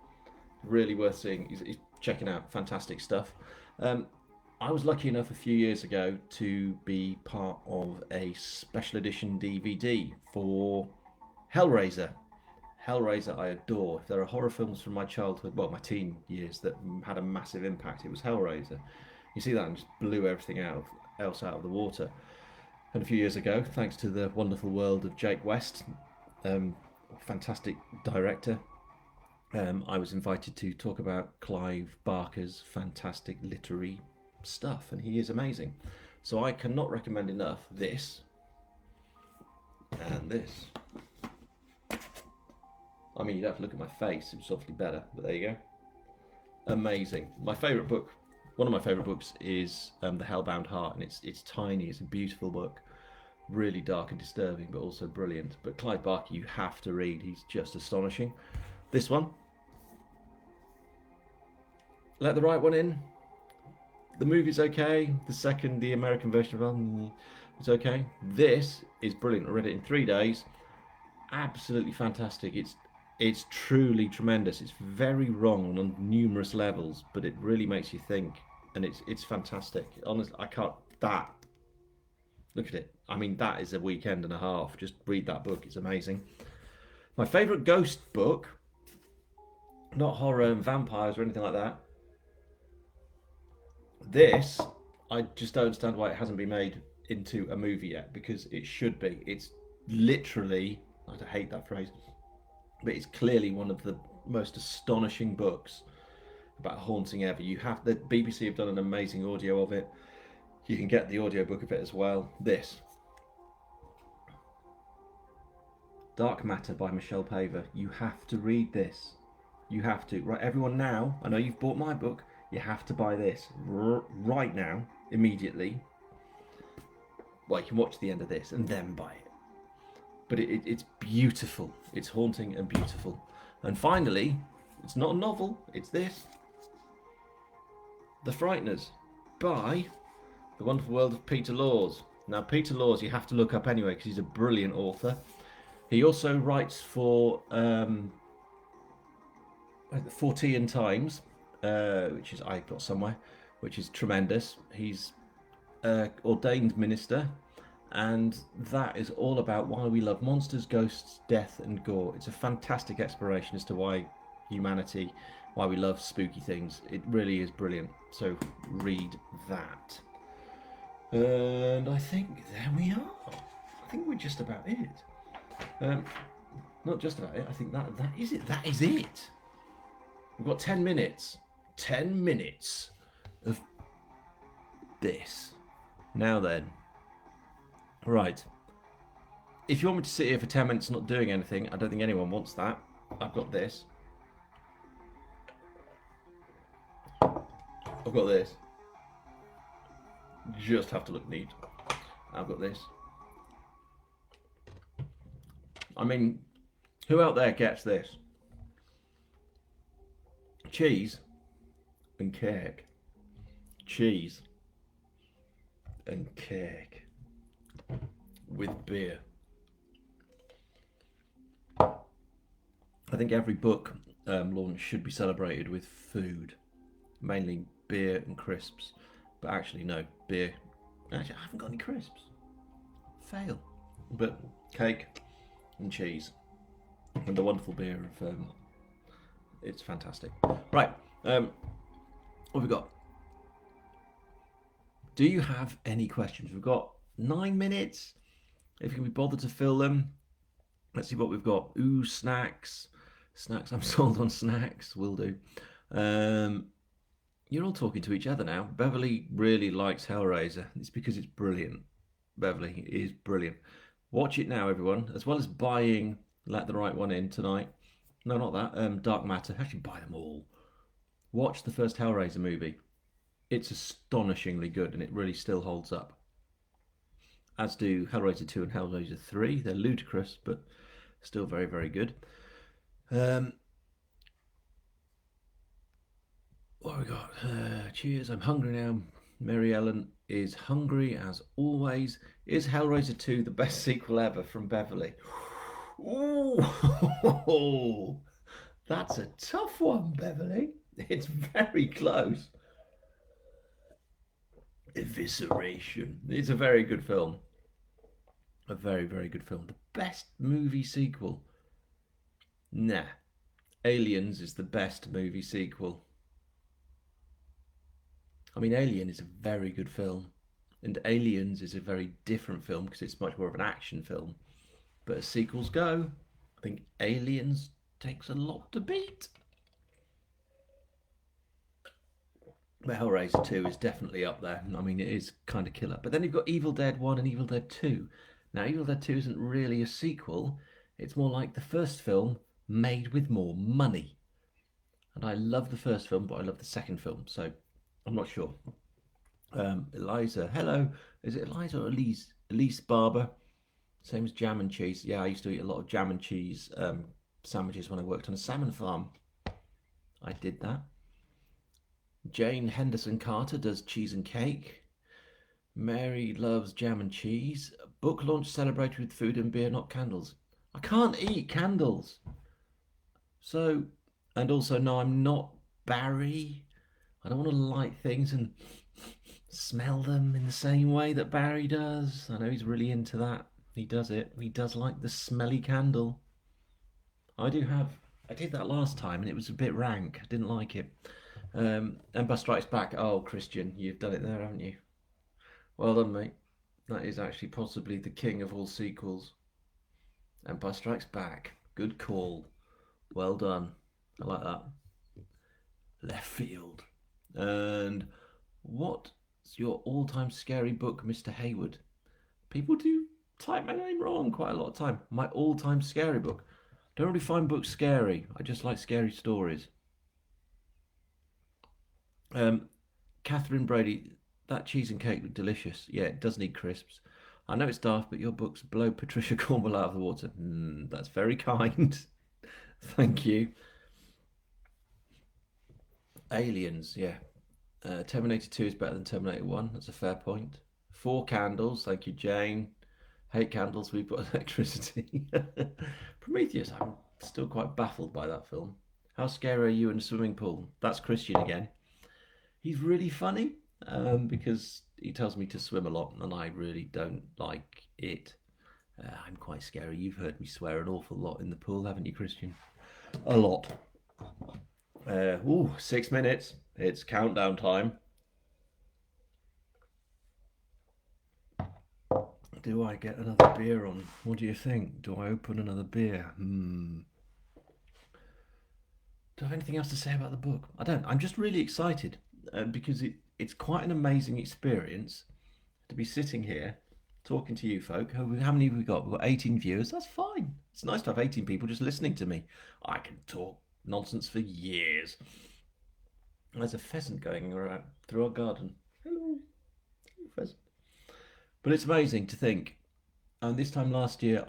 really worth seeing. He's checking out. Fantastic stuff. I was lucky enough a few years ago to be part of a special edition DVD for Hellraiser. Hellraiser I adore. If there are horror films from my childhood, well, my teen years, that had a massive impact, it was Hellraiser. You see that and just blew everything else out of the water. And a few years ago, thanks to the wonderful world of Jake West, fantastic director, I was invited to talk about Clive Barker's fantastic literary stuff, and he is amazing. So I cannot recommend enough this and this. I mean, you'd have to look at my face, it's obviously better, but there you go. Amazing. My favourite book, one of my favourite books is The Hellbound Heart, and it's tiny, it's a beautiful book. Really dark and disturbing, but also brilliant. But Clive Barker, you have to read, he's just astonishing. This one, Let the Right One In. The movie's okay. The American version of it, it's okay. This is brilliant. I read it in 3 days. Absolutely fantastic. It's truly tremendous. It's very wrong on numerous levels, but it really makes you think, and it's fantastic. Honestly, look at it. I mean, that is a weekend and a half. Just read that book. It's amazing. My favourite ghost book, not horror and vampires or anything like that. This, I just don't understand why it hasn't been made into a movie yet, because it should be. It's literally, I hate that phrase, but it's clearly one of the most astonishing books about haunting ever. The BBC have done an amazing audio of it. You can get the audiobook of it as well. This, Dark Matter by Michelle Paver. You have to read this. You have to. Right, everyone now, I know you've bought my book, you have to buy this right now, immediately. Well, you can watch the end of this and then buy it. But it's beautiful. It's haunting and beautiful. And finally, it's not a novel, it's this. The Frighteners by The Wonderful World of Peter Laws. Now, Peter Laws you have to look up anyway, because he's a brilliant author. He also writes for the 14 Times, which is I've got somewhere, which is tremendous. He's ordained minister, and that is all about why we love monsters, ghosts, death and gore. It's a fantastic exploration as to why we love spooky things. It really is brilliant. So read that. And I think there we are. I think we're just about it. Not just about it. I think that is it. That is it. We've got 10 minutes. 10 minutes of this. Now then. Right. If you want me to sit here for 10 minutes not doing anything, I don't think anyone wants that. I've got this. I've got this. just have to look neat. I've got this. I mean, who out there gets this? Cheese and cake. Cheese and cake with beer. I think every book launch should be celebrated with food, mainly beer and crisps. But actually, no, beer. Actually, I haven't got any crisps. Fail. But cake and cheese and the wonderful beer of it's fantastic. Right, what have we got? Do you have any questions? We've got 9 minutes. If you can be bothered to fill them. Let's see what we've got. Ooh, snacks. Snacks, I'm sold on snacks. Will do. You're all talking to each other now. Beverly really likes Hellraiser. It's because it's brilliant. Beverly is brilliant. Watch it now, everyone. As well as buying Let the Right One In tonight. No, not that. Dark Matter. Actually, buy them all. Watch the first Hellraiser movie. It's astonishingly good, and it really still holds up. As do Hellraiser 2 and Hellraiser 3. They're ludicrous, but still very, very good. What have we got? Cheers, I'm hungry now. Mary Ellen is hungry as always. Is Hellraiser 2 the best sequel ever from Beverly? Ooh, that's a tough one, Beverly. It's very close. Evisceration. It's a very good film. A very, very good film. The best movie sequel? Nah. Aliens is the best movie sequel. I mean, Alien is a very good film. And Aliens is a very different film because it's much more of an action film. But as sequels go, I think Aliens takes a lot to beat. But Hellraiser 2 is definitely up there. I mean, it is kind of killer. But then you've got Evil Dead 1 and Evil Dead 2. Now, Evil Dead 2 isn't really a sequel. It's more like the first film made with more money. And I love the first film, but I love the second film. So I'm not sure. Eliza, hello. Is it Eliza or Elise? Elise Barber. Same as jam and cheese. Yeah, I used to eat a lot of jam and cheese sandwiches when I worked on a salmon farm. I did that. Jane Henderson Carter does cheese and cake. Mary loves jam and cheese. Book launch celebrated with food and beer, not candles. I can't eat candles. So, and also, no, I'm not Barry. I don't want to light things and smell them in the same way that Barry does. I know he's really into that. He does it. He does like the smelly candle. I did that last time and it was a bit rank. I didn't like it. Empire Strikes Back. Oh, Christian, you've done it there, haven't you? Well done, mate. That is actually possibly the king of all sequels. Empire Strikes Back. Good call. Well done. I like that. Left field. And what's your all-time scary book, Mr. Hayward? People do type my name wrong quite a lot of time. My all-time scary book. Don't really find books scary. I just like scary stories. Catherine Brady, that cheese and cake look delicious. Yeah, it does need crisps. I know it's daft, but your books blow Patricia Cornwell out of the water. That's very kind. Thank you. Aliens, yeah. Terminator 2 is better than Terminator 1. That's a fair point. 4 candles. Thank you, Jane. Hate candles. We've got electricity. Prometheus, I'm still quite baffled by that film. How scary are you in a swimming pool? That's Christian again. He's really funny because he tells me to swim a lot and I really don't like it. I'm quite scary. You've heard me swear an awful lot in the pool, haven't you, Christian? A lot. 6 minutes. It's countdown time. Do I get another beer on? What do you think? Do I open another beer? Do I have anything else to say about the book? I don't. I'm just really excited because it's quite an amazing experience to be sitting here talking to you folk. How many have we got? We've got 18 viewers. That's fine. It's nice to have 18 people just listening to me. I can talk nonsense for years. There's a pheasant going around through our garden. Hello, pheasant. But it's amazing to think. And this time last year,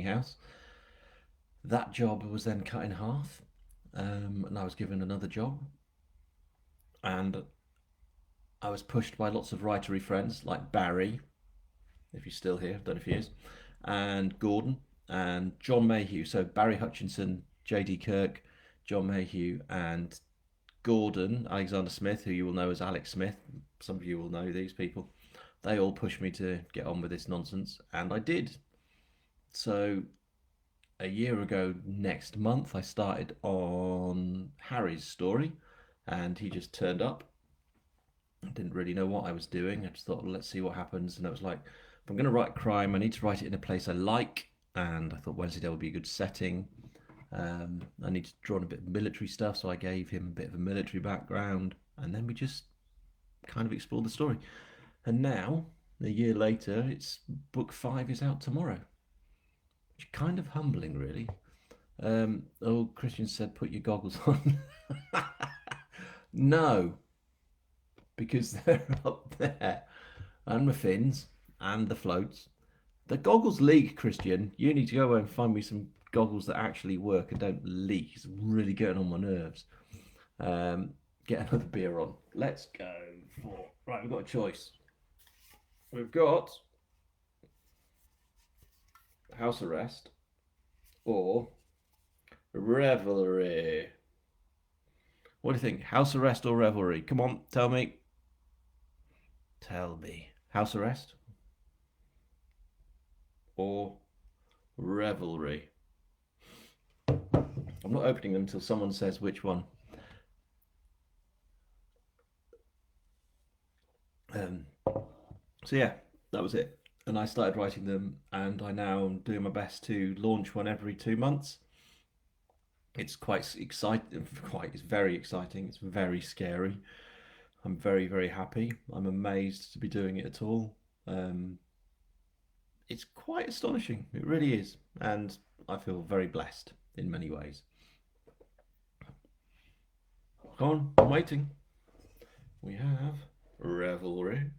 house. That job was then cut in half, and I was given another job, and I was pushed by lots of writery friends like Barry, if he's still here, I don't know if he is, and Gordon and John Mayhew. So Barry Hutchinson, J.D. Kirk, John Mayhew, and Gordon Alexander Smith, who you will know as Alex Smith. Some of you will know these people. They all pushed me to get on with this nonsense, and I did. So a year ago next month, I started on Harry's story, and he just turned up. I didn't really know what I was doing. I just thought, well, let's see what happens. And I was like, if I'm going to write crime, I need to write it in a place I like. And I thought Wensleydale would be a good setting. I need to draw on a bit of military stuff, so I gave him a bit of a military background, and then we just kind of explored the story. And now, a year later, it's book 5 is out tomorrow, which is kind of humbling, really. Christian said, put your goggles on. No, because they're up there, and my fins, and the floats. The goggles leak, Christian. You need to go and find me some goggles that actually work and don't leak. It's really getting on my nerves. Get another beer on. Let's go for... Right, we've got a choice. We've got house arrest or revelry. What do you think? House arrest or revelry? Come on, tell me. Tell me. House arrest or revelry? I'm not opening them until someone says which one. So yeah, that was it. And I started writing them, and I now am doing my best to launch one every 2 months. It's quite exciting. It's very exciting. It's very scary. I'm very, very happy. I'm amazed to be doing it at all. It's quite astonishing. It really is. And I feel very blessed in many ways. Go on, I'm waiting. We have revelry,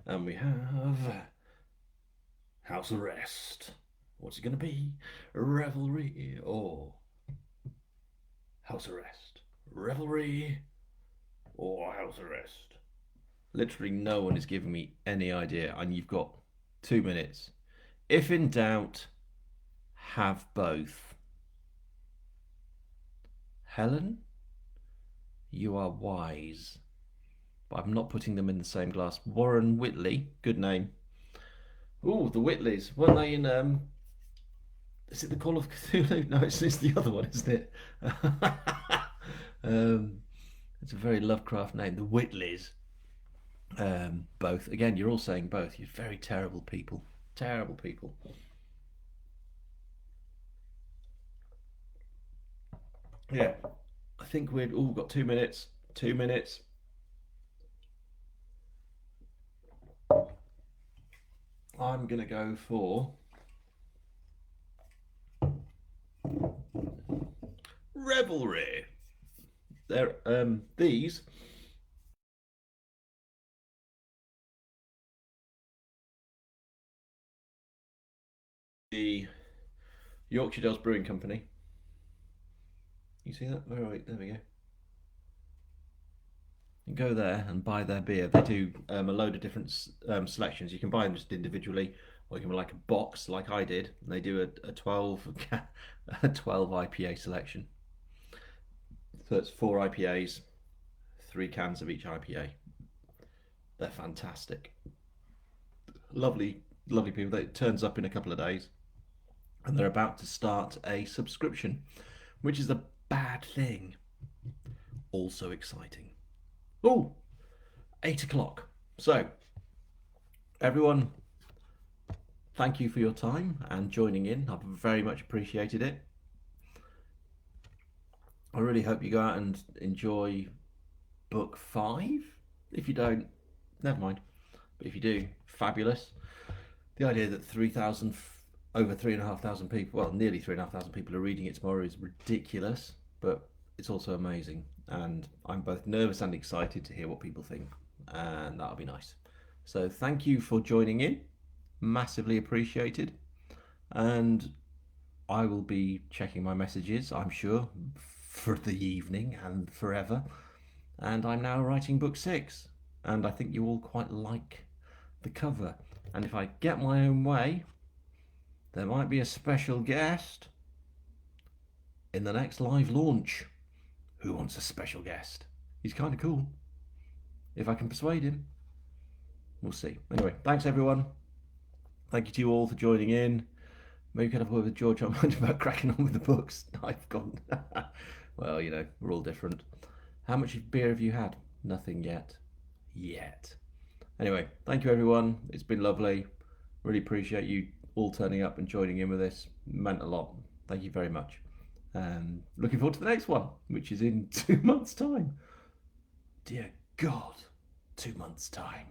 and we have house arrest. What's it going to be? Revelry or house arrest? Revelry or house arrest? Literally no one is giving me any idea, and you've got 2 minutes. If in doubt, have both. Helen, you are wise. But I'm not putting them in the same glass. Warren Whitley, good name. Oh, the Whitleys. Weren't they in is it the Call of Cthulhu? No, it's the other one, isn't it? It's a very Lovecraft name, the Whitleys. Both. Again, you're all saying both. You're very terrible people. Terrible people. Yeah. I think we've all got 2 minutes. 2 minutes. I'm gonna go for revelry. There, these the Yorkshire Dales Brewing Company. You see that? All right, there we go. You can go there and buy their beer. They do a load of different selections. You can buy them just individually, or you can buy like a box, like I did. And they do a 12 a 12 IPA selection. So it's 4 IPAs, 3 cans of each IPA. They're fantastic. Lovely, lovely people. It turns up in a couple of days, and they're about to start a subscription, which is a bad thing. Also exciting. Oh, 8 o'clock. So, everyone, thank you for your time and joining in. I've very much appreciated it. I really hope you go out and enjoy book 5. If you don't, never mind. But if you do, fabulous. The idea that 3,000, over 3,500 people, well, nearly 3,500 people are reading it tomorrow is ridiculous. But it's also amazing. And I'm both nervous and excited to hear what people think. And that'll be nice. So thank you for joining in. Massively appreciated. And I will be checking my messages, I'm sure, for the evening and forever. And I'm now writing book 6. And I think you all quite like the cover. And if I get my own way, there might be a special guest in the next live launch. Who wants a special guest? He's kind of cool. If I can persuade him. We'll see. Anyway, thanks everyone. Thank you to you all for joining in. Maybe you could have a word with George on about cracking on with the books. I've gone. Well, you know, we're all different. How much beer have you had? Nothing yet. Yet. Anyway, thank you everyone. It's been lovely. Really appreciate you all turning up and joining in with this. Meant a lot. Thank you very much. And looking forward to the next one, which is in 2 months' time. Dear God, 2 months' time.